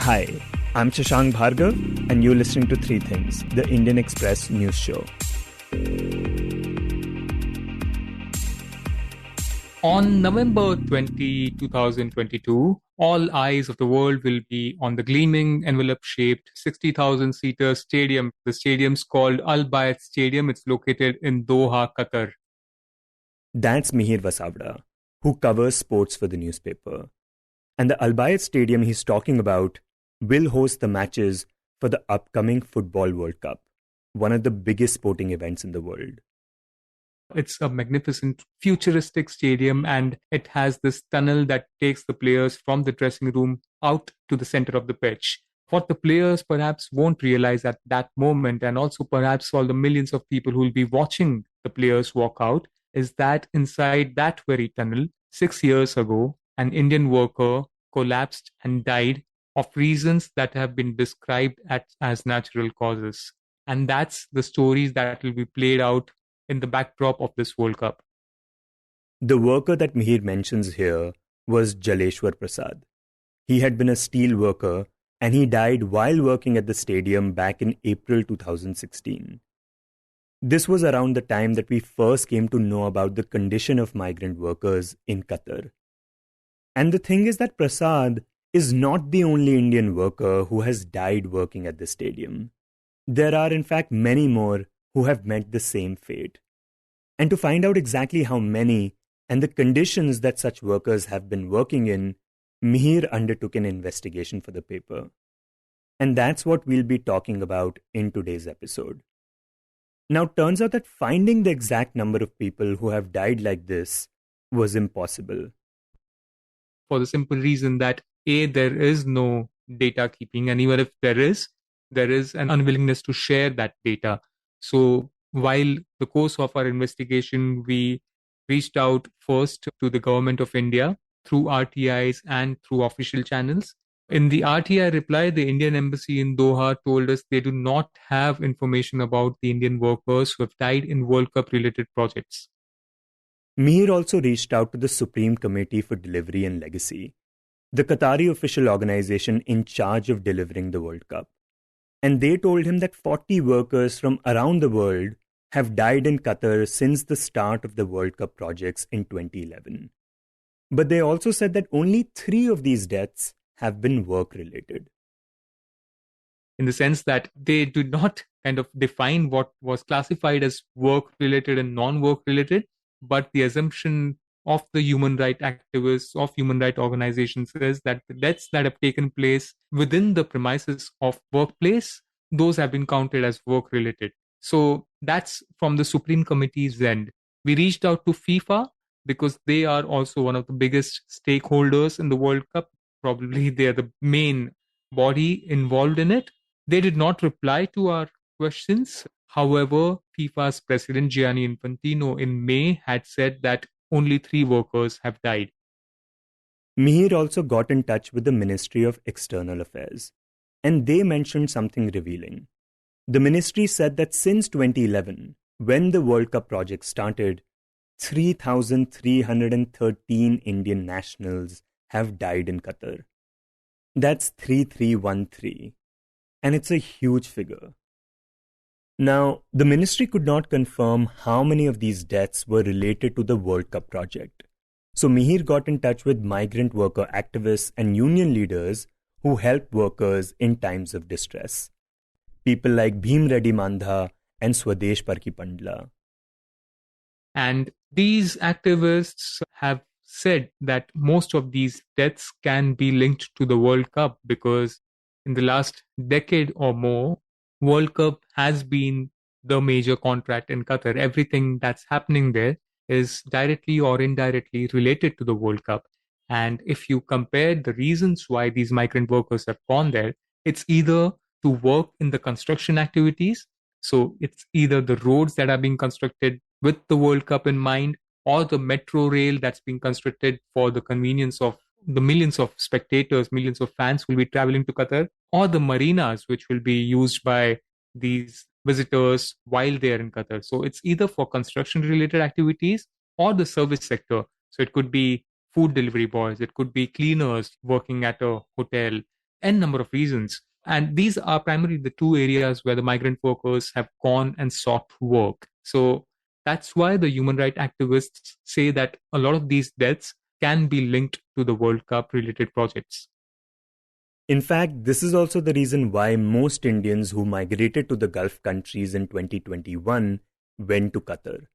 Hi, I'm Shashank Bhargava, and you're listening to Three Things, the Indian Express news show. On November 2022, all eyes of the world will be on the gleaming, envelope-shaped 60,000-seater stadium. The stadium's called Bayt Stadium. It's located in Doha, Qatar. That's Mihir Vasavda, who covers sports for the newspaper. And the Al Bayt Stadium he's talking about will host the matches for the upcoming Football World Cup, one of the biggest sporting events in the world. It's a magnificent, futuristic stadium, and it has this tunnel that takes the players from the dressing room out to the center of the pitch. What the players perhaps won't realize at that moment, and also perhaps all the millions of people who will be watching the players walk out, is that inside that very tunnel, 6 years ago, an Indian worker collapsed and died of reasons that have been described as natural causes. And that's the stories that will be played out in the backdrop of this World Cup. The worker that Mihir mentions here was Jaleshwar Prasad. He had been a steel worker and he died while working at the stadium back in April 2016. This was around the time that we first came to know about the condition of migrant workers in Qatar. And the thing is that Prasad is not the only Indian worker who has died working at the stadium. There are in fact many more who have met the same fate. And to find out exactly how many and the conditions that such workers have been working in, Mihir undertook an investigation for the paper. And that's what we'll be talking about in today's episode. Now, turns out that finding the exact number of people who have died like this was impossible. For the simple reason that there is no data keeping, and even if there is an unwillingness to share that data. So while the course of our investigation, we reached out first to the government of India through RTIs and through official channels. In the RTI reply, the Indian embassy in Doha told us they do not have information about the Indian workers who have died in World Cup related projects. Mihir also reached out to the Supreme Committee for Delivery and Legacy, the Qatari official organization in charge of delivering the World Cup. And they told him that 40 workers from around the world have died in Qatar since the start of the World Cup projects in 2011. But they also said that only 3 of these deaths have been work-related. In the sense that they do not kind of define what was classified as work-related and non-work-related, but the assumption of the human rights activists, of human rights organizations is that the deaths that have taken place within the premises of workplace, those have been counted as work-related. So that's from the Supreme Committee's end. We reached out to FIFA because they are also one of the biggest stakeholders in the World Cup. Probably they are the main body involved in it. They did not reply to our questions. However, FIFA's president Gianni Infantino in May had said that only 3 workers have died. Mihir also got in touch with the Ministry of External Affairs, and they mentioned something revealing. The ministry said that since 2011, when the World Cup project started, 3,313 Indian nationals have died in Qatar. That's 3313, and it's a huge figure. Now, the ministry could not confirm how many of these deaths were related to the World Cup project. So Mihir got in touch with migrant worker activists and union leaders who help workers in times of distress. People like Bhim Reddy Mandha and Swadesh Parki Pandla. And these activists have said that most of these deaths can be linked to the World Cup because in the last decade or more, World Cup has been the major contract in Qatar. Everything that's happening there is directly or indirectly related to the World Cup. And if you compare the reasons why these migrant workers have gone there, it's either to work in the construction activities. So it's either the roads that are being constructed with the World Cup in mind, or the metro rail that's being constructed for the convenience of the millions of spectators, millions of fans who will be traveling to Qatar, or the marinas, which will be used by these visitors while they're in Qatar. So it's either for construction-related activities or the service sector. So it could be food delivery boys, it could be cleaners working at a hotel, n number of reasons. And these are primarily the two areas where the migrant workers have gone and sought work. So that's why the human rights activists say that a lot of these deaths can be linked to the World Cup related projects. In fact, this is also the reason why most Indians who migrated to the Gulf countries in 2021 went to Qatar.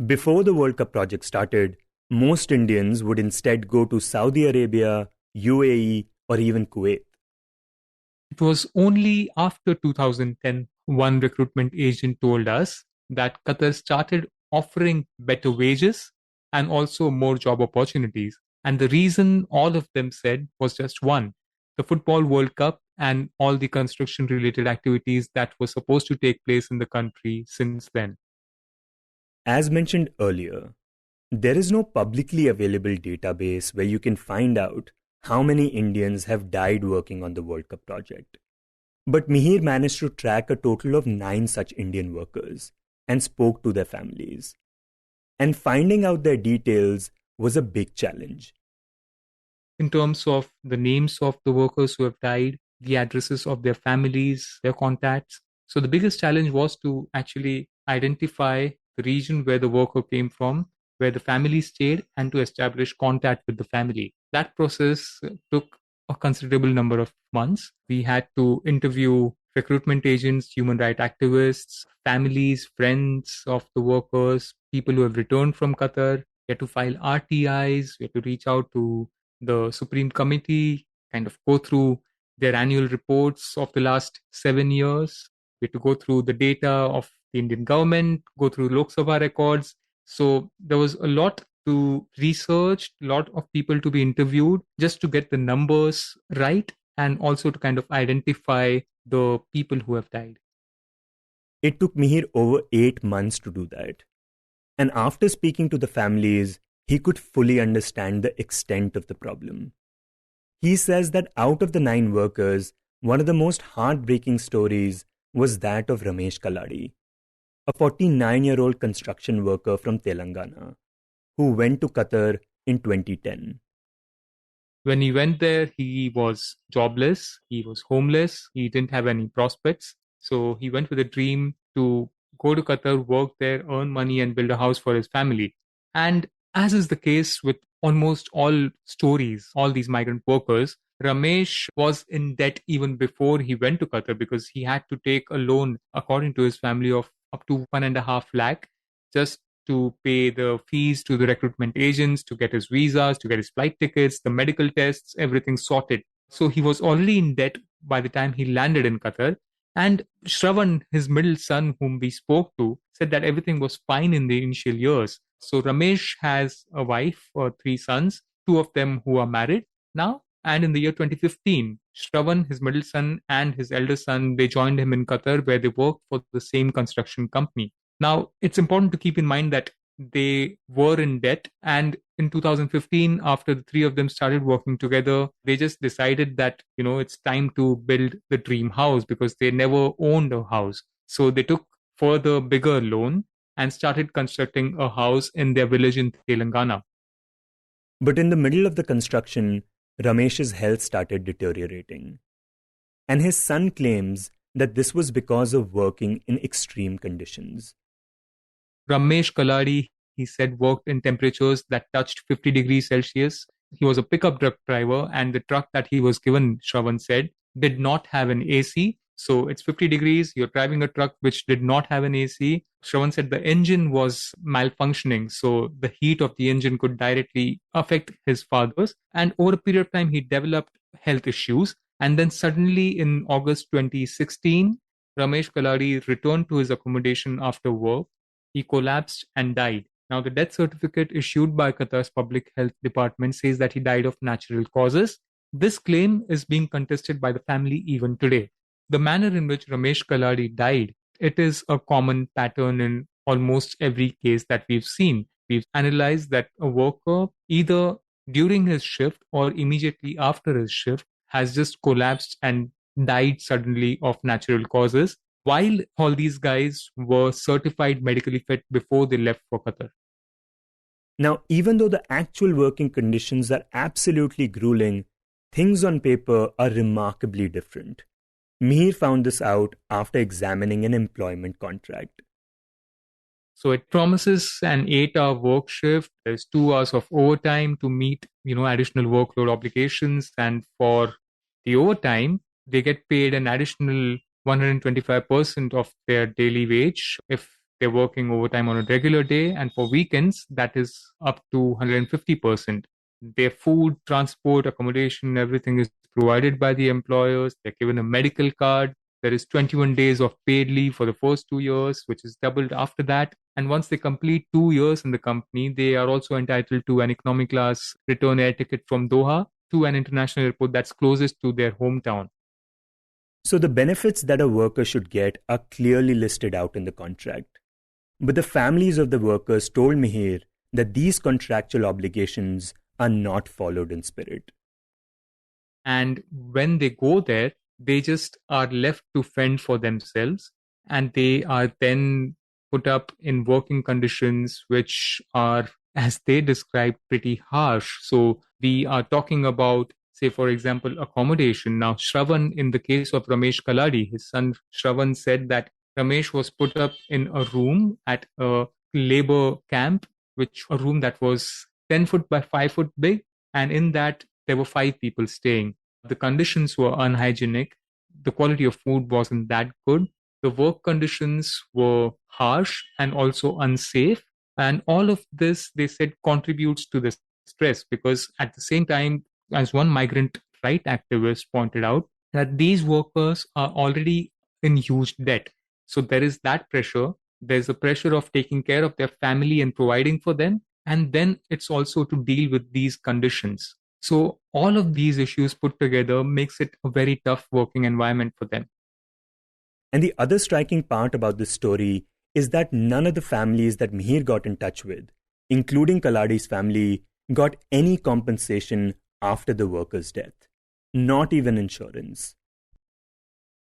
Before the World Cup project started, most Indians would instead go to Saudi Arabia, UAE, or even Kuwait. It was only after 2010 one recruitment agent told us that Qatar started offering better wages and also more job opportunities. And the reason all of them said was just one: the Football World Cup and all the construction related activities that were supposed to take place in the country since then. As mentioned earlier, there is no publicly available database where you can find out how many Indians have died working on the World Cup project. But Mihir managed to track a total of 9 such Indian workers and spoke to their families. And finding out their details was a big challenge. In terms of the names of the workers who have died, the addresses of their families, their contacts. So the biggest challenge was to actually identify the region where the worker came from, where the family stayed, and to establish contact with the family. That process took a considerable number of months. We had to interview recruitment agents, human rights activists, families, friends of the workers, people who have returned from Qatar. We had to file RTIs. We had to reach out to the Supreme Committee, kind of go through their annual reports of the last 7 years. We had to go through the data of the Indian government, go through Lok Sabha records. So there was a lot to research, a lot of people to be interviewed just to get the numbers right and also to kind of identify the people who have died. It took Mihir over 8 months to do that. And after speaking to the families, he could fully understand the extent of the problem. He says that out of the 9 workers, one of the most heartbreaking stories was that of Ramesh Kaladi, a 49-year-old construction worker from Telangana, who went to Qatar in 2010. When he went there, he was jobless, he was homeless, he didn't have any prospects. So he went with a dream to go to Qatar, work there, earn money, and build a house for his family. And as is the case with almost all stories, all these migrant workers, Ramesh was in debt even before he went to Qatar because he had to take a loan, according to his family, of up to 1.5 lakh just to pay the fees to the recruitment agents, to get his visas, to get his flight tickets, the medical tests, everything sorted. So he was already in debt by the time he landed in Qatar. And Shravan, his middle son, whom we spoke to, said that everything was fine in the initial years. So Ramesh has a wife or 3 sons, 2 of them who are married now. And in the year 2015, Shravan, his middle son, and his elder son, they joined him in Qatar where they worked for the same construction company. Now, it's important to keep in mind that they were in debt. And in 2015, after the 3 of them started working together, they just decided that, it's time to build the dream house because they never owned a house. So they took further bigger loan and started constructing a house in their village in Telangana. But in the middle of the construction, Ramesh's health started deteriorating. And his son claims that this was because of working in extreme conditions. Ramesh Kaladi, he said, worked in temperatures that touched 50 degrees Celsius. He was a pickup truck driver, and the truck that he was given, Shravan said, did not have an AC. So it's 50 degrees, you're driving a truck which did not have an AC. Shravan said the engine was malfunctioning, so the heat of the engine could directly affect his father's. And over a period of time, he developed health issues. And then suddenly in August 2016, Ramesh Kaladi returned to his accommodation after work. He collapsed and died. Now, the death certificate issued by Qatar's Public Health Department says that he died of natural causes. This claim is being contested by the family even today. The manner in which Ramesh Kaladi died, it is a common pattern in almost every case that we've seen. We've analyzed that a worker, either during his shift or immediately after his shift, has just collapsed and died suddenly of natural causes, while all these guys were certified medically fit before they left for Qatar. Now, even though the actual working conditions are absolutely grueling, Things on paper are remarkably different. Mihir found this out after examining an employment contract. So it promises an 8-hour work shift. There's 2 hours of overtime to meet, additional workload obligations. And for the overtime, they get paid an additional 125% of their daily wage if they're working overtime on a regular day. And for weekends, that is up to 150%. Their food, transport, accommodation, everything is provided by the employers. They're given a medical card. There is 21 days of paid leave for the first 2 years, which is doubled after that. And once they complete 2 years in the company, they are also entitled to an economy class return air ticket from Doha to an international airport that's closest to their hometown. So the benefits that a worker should get are clearly listed out in the contract. But the families of the workers told Mihir that these contractual obligations are not followed in spirit. And when they go there, they just are left to fend for themselves, and they are then put up in working conditions which are, as they describe, pretty harsh. So we are talking about, say, for example, accommodation. Now, Shravan, in the case of Ramesh Kaladi, his son Shravan said that Ramesh was put up in a room at a labor camp, which a room that was 10 foot by 5 foot big. And in that, there were 5 people staying. The conditions were unhygienic. The quality of food wasn't that good. The work conditions were harsh and also unsafe. And all of this, they said, contributes to the stress because at the same time, as one migrant right activist pointed out, that these workers are already in huge debt. So there is that pressure. There's a pressure of taking care of their family and providing for them. And then it's also to deal with these conditions. So all of these issues put together makes it a very tough working environment for them. And the other striking part about this story is that none of the families that Mihir got in touch with, including Kaladi's family, got any compensation after the worker's death. Not even insurance.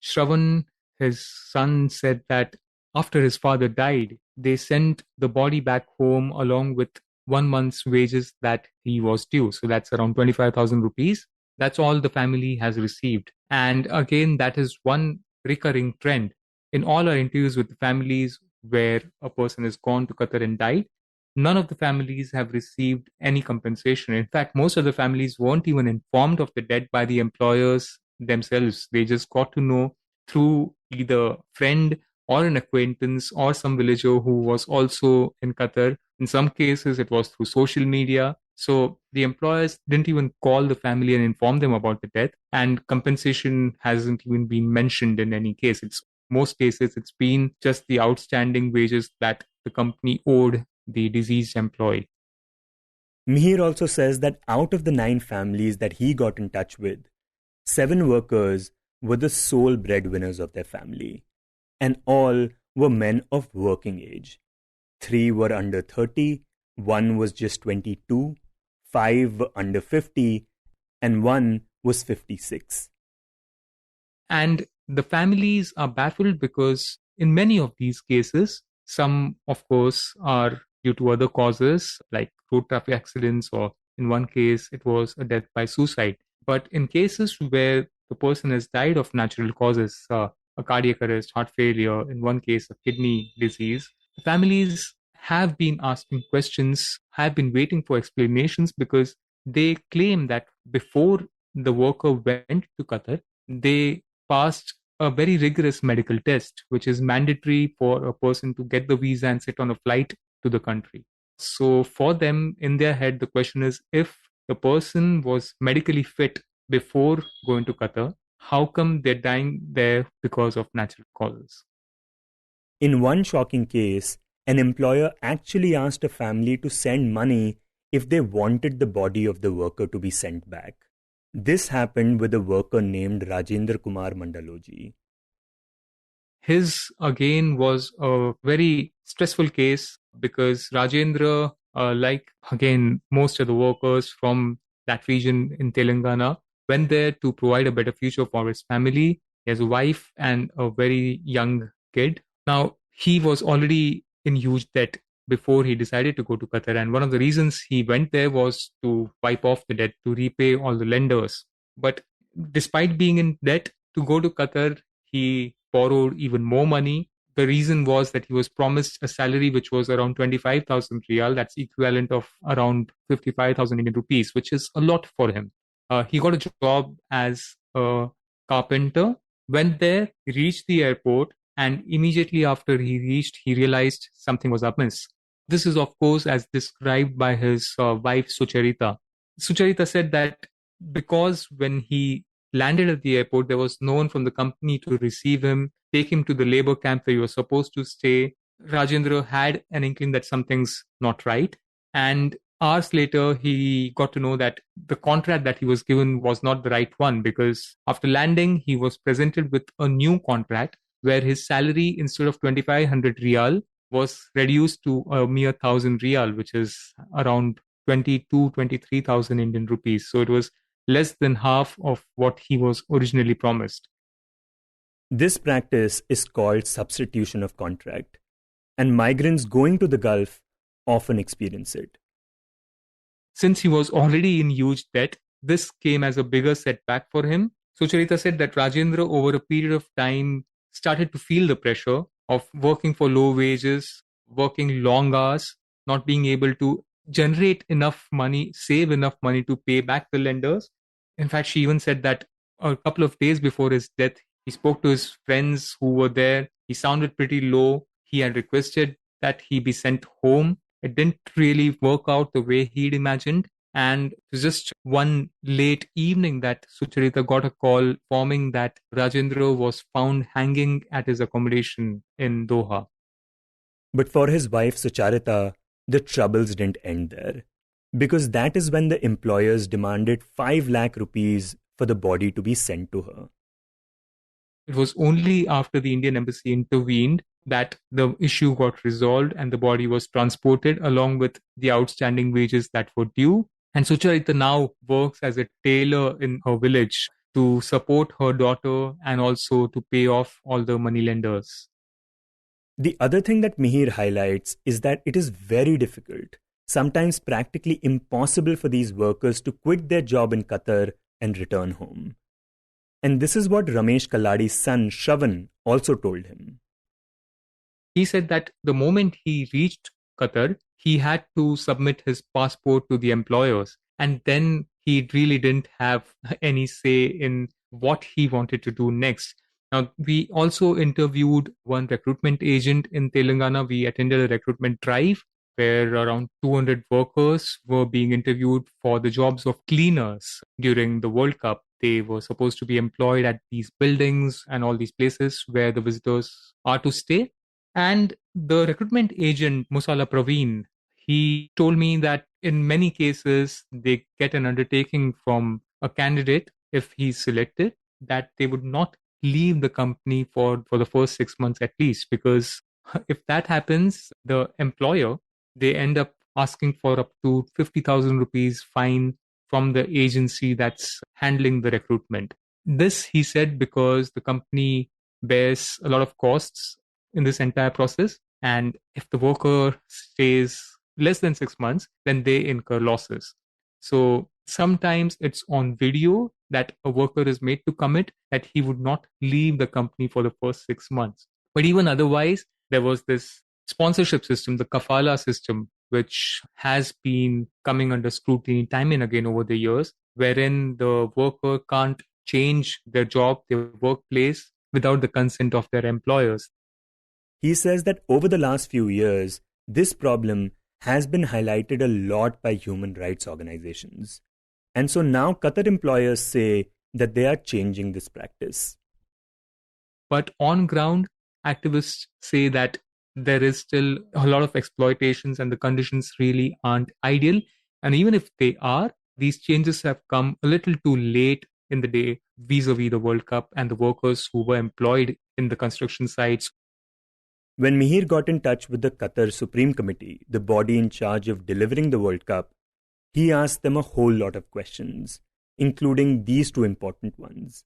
Shravan, his son, said that after his father died, they sent the body back home along with 1 month's wages that he was due. So that's around 25,000 rupees. That's all the family has received. And again, that is one recurring trend. In all our interviews with the families where a person has gone to Qatar and died, none of the families have received any compensation. In fact, most of the families weren't even informed of the debt by the employers themselves. They just got to know through either a friend or an acquaintance or some villager who was also in Qatar. In some cases, it was through social media. So the employers didn't even call the family and inform them about the death, and compensation hasn't even been mentioned in any case. It's most cases, it's been just the outstanding wages that the company owed the deceased employee. Mihir also says that out of the 9 families that he got in touch with, 7 workers were the sole breadwinners of their family, and all were men of working age. 3 were under 30, 1 was just 22, 5 were under 50, and 1 was 56. And the families are baffled because in many of these cases, some, of course, are due to other causes like road traffic accidents, or in one case, it was a death by suicide. But in cases where the person has died of natural causes, a cardiac arrest, heart failure, in one case, a kidney disease, the families have been asking questions, have been waiting for explanations because they claim that before the worker went to Qatar, they passed a very rigorous medical test, which is mandatory for a person to get the visa and sit on a flight to the country. So for them, in their head, the question is, if the person was medically fit before going to Qatar, how come they're dying there because of natural causes? In one shocking case, an employer actually asked a family to send money if they wanted the body of the worker to be sent back. This happened with a worker named Rajendra Kumar Mandaloji. His, again, was a very stressful case because Rajendra, like, again, most of the workers from that region in Telangana, went there to provide a better future for his family. He has a wife and a very young kid. Now, he was already in huge debt before he decided to go to Qatar. And one of the reasons he went there was to wipe off the debt, to repay all the lenders. But despite being in debt to go to Qatar, he borrowed even more money. The reason was that he was promised a salary which was around 25,000 riyal. That's equivalent of around 55,000 Indian rupees, which is a lot for him. He got a job as a carpenter, went there, reached the airport, and immediately after he reached, he realized something was amiss. This is, of course, as described by his wife Sucharita. Sucharita said that because when he landed at the airport, there was no one from the company to receive him, take him to the labor camp where he was supposed to stay. Rajendra had an inkling that something's not right. And hours later, he got to know that the contract that he was given was not the right one, because after landing, he was presented with a new contract where his salary, instead of 2,500 riyal, was reduced to a mere 1,000 riyal, which is around 23,000 Indian rupees. So it was less than half of what he was originally promised. This practice is called substitution of contract, and migrants going to the Gulf often experience it. Since he was already in huge debt, this came as a bigger setback for him. Sucharita said that Rajendra, over a period of time, started to feel the pressure of working for low wages, working long hours, not being able to generate enough money, save enough money to pay back the lenders. In fact, she even said that a couple of days before his death, he spoke to his friends who were there. He sounded pretty low. He had requested that he be sent home. It didn't really work out the way he'd imagined. And it was just one late evening that Sucharita got a call informing that Rajendra was found hanging at his accommodation in Doha. But for his wife Sucharita, the troubles didn't end there, because that is when the employers demanded 5 lakh rupees for the body to be sent to her. It was only after the Indian embassy intervened that the issue got resolved and the body was transported along with the outstanding wages that were due. And Sucharita now works as a tailor in her village to support her daughter and also to pay off all the moneylenders. The other thing that Mihir highlights is that it is very difficult, sometimes practically impossible for these workers to quit their job in Qatar and return home. And this is what Ramesh Kalladi's son Shravan also told him. He said that the moment he reached Qatar, he had to submit his passport to the employers. And then he really didn't have any say in what he wanted to do next. Now, we also interviewed one recruitment agent in Telangana. We attended a recruitment drive where around 200 workers were being interviewed for the jobs of cleaners during the World Cup. They were supposed to be employed at these buildings and all these places where the visitors are to stay. And the recruitment agent, Musala Praveen, he told me that in many cases, they get an undertaking from a candidate if he's selected that they would not leave the company for the first 6 months at least, because if that happens, the employer, they end up asking for up to 50,000 rupees fine from the agency that's handling the recruitment. This, he said, because the company bears a lot of costs in this entire process. And if the worker stays less than 6 months, then they incur losses. So sometimes it's on video that a worker is made to commit that he would not leave the company for the first 6 months. But even otherwise, there was this sponsorship system, the kafala system, which has been coming under scrutiny time and again over the years, wherein the worker can't change their job, their workplace, without the consent of their employers. He says that over the last few years, this problem has been highlighted a lot by human rights organizations. And so now Qatar employers say that they are changing this practice. But on ground, activists say that there is still a lot of exploitations and the conditions really aren't ideal. And even if they are, these changes have come a little too late in the day vis-a-vis the World Cup and the workers who were employed in the construction sites. When Mihir got in touch with the Qatar Supreme Committee, the body in charge of delivering the World Cup, he asked them a whole lot of questions, including these two important ones.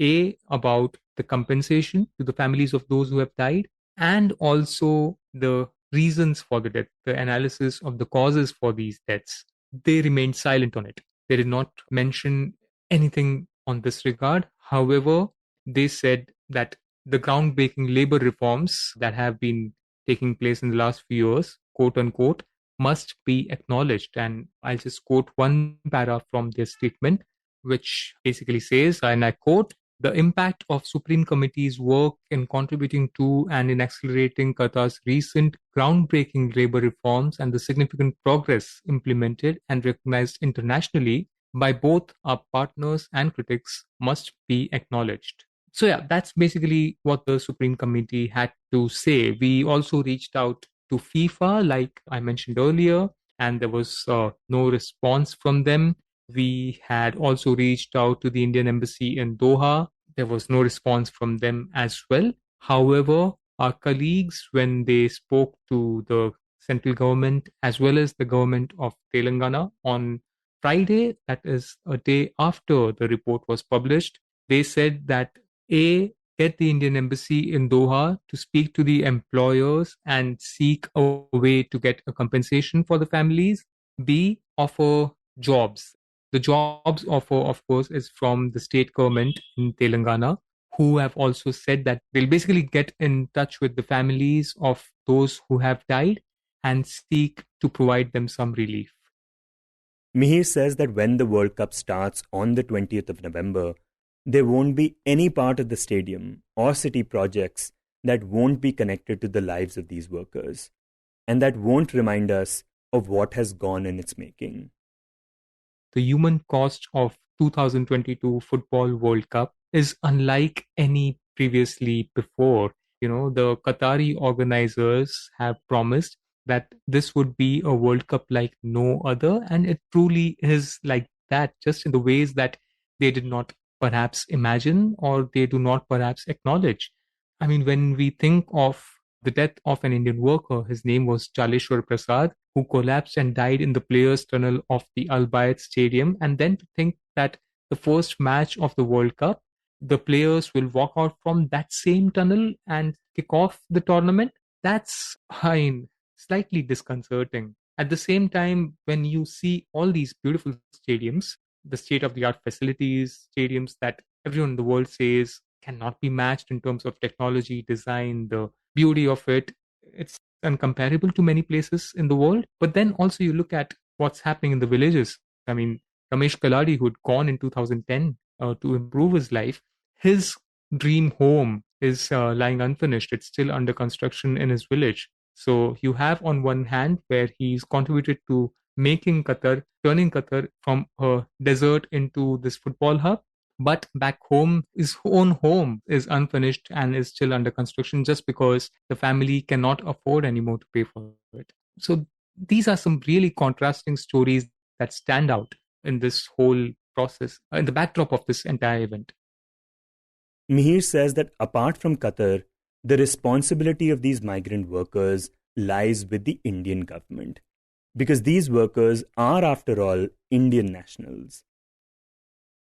A, about the compensation to the families of those who have died, and also the reasons for the death, the analysis of the causes for these deaths. They remained silent on it. They did not mention anything on this regard. However, they said that the groundbreaking labor reforms that have been taking place in the last few years, quote unquote, must be acknowledged. And I'll just quote one paragraph from their statement, which basically says, and I quote, the impact of Supreme Committee's work in contributing to and in accelerating Qatar's recent groundbreaking labor reforms and the significant progress implemented and recognized internationally by both our partners and critics must be acknowledged. So, yeah, that's basically what the Supreme Committee had to say. We also reached out to FIFA, like I mentioned earlier, and there was no response from them. We had also reached out to the Indian Embassy in Doha. There was no response from them as well. However, our colleagues, when they spoke to the central government as well as the government of Telangana on Friday, that is a day after the report was published, they said that A, get the Indian Embassy in Doha to speak to the employers and seek a way to get a compensation for the families. B, offer jobs. The jobs offer, of course, is from the state government in Telangana, who have also said that they'll basically get in touch with the families of those who have died and seek to provide them some relief. Mihir says that when the World Cup starts on the 20th of November, there won't be any part of the stadium or city projects that won't be connected to the lives of these workers, and that won't remind us of what has gone in its making. The human cost of 2022 Football World Cup is unlike any previously before. The Qatari organizers have promised that this would be a World Cup like no other, and it truly is like that, just in the ways that they did not perhaps imagine or they do not perhaps acknowledge. I mean, when we think of the death of an Indian worker, his name was Jaleshwar Prasad, who collapsed and died in the players' tunnel of the Bayt Stadium. And then to think that the first match of the World Cup, the players will walk out from that same tunnel and kick off the tournament, that's slightly disconcerting. At the same time, when you see all these beautiful stadiums, the state-of-the-art facilities, stadiums that everyone in the world says cannot be matched in terms of technology, design, the beauty of it, it's uncomparable to many places in the world. But then also you look at what's happening in the villages. I mean, Ramesh Kaladi, who had gone in 2010 to improve his life, his dream home is lying unfinished. It's still under construction in his village. So you have on one hand where he's contributed to turning Qatar from a desert into this football hub. But back home, his own home is unfinished and is still under construction just because the family cannot afford anymore to pay for it. So these are some really contrasting stories that stand out in this whole process, in the backdrop of this entire event. Mihir says that apart from Qatar, the responsibility of these migrant workers lies with the Indian government, because these workers are, after all, Indian nationals.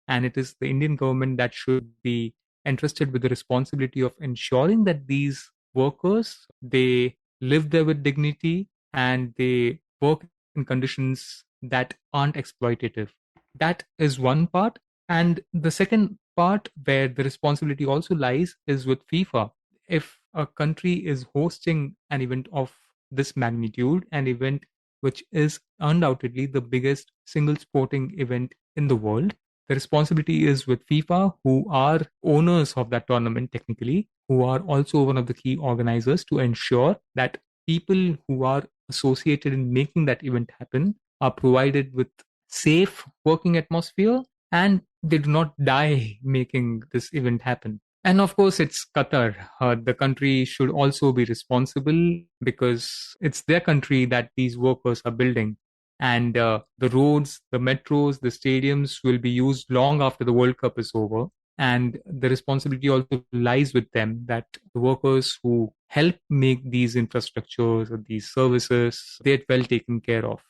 And it is the Indian government that should be entrusted with the responsibility of ensuring that these workers, they live there with dignity and they work in conditions that aren't exploitative. That is one part. And the second part where the responsibility also lies is with FIFA. If a country is hosting an event of this magnitude, an event which is undoubtedly the biggest single sporting event in the world, the responsibility is with FIFA, who are owners of that tournament technically, who are also one of the key organizers, to ensure that people who are associated in making that event happen are provided with safe working atmosphere and they do not die making this event happen. And of course, it's Qatar. The country should also be responsible because it's their country that these workers are building. And the roads, the metros, the stadiums will be used long after the World Cup is over. And the responsibility also lies with them, that the workers who help make these infrastructures or these services, they're well taken care of.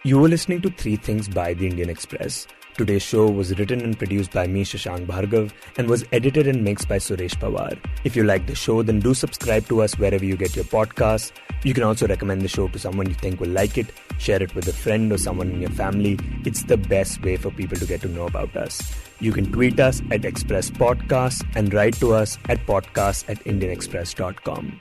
You were listening to Three Things by the Indian Express. Today's show was written and produced by me, Shashank Bhargava, and was edited and mixed by Suresh Pawar. If you like the show, then do subscribe to us wherever you get your podcasts. You can also recommend the show to someone you think will like it, share it with a friend or someone in your family. It's the best way for people to get to know about us. You can tweet us at Express Podcasts and write to us at podcast@indianexpress.com.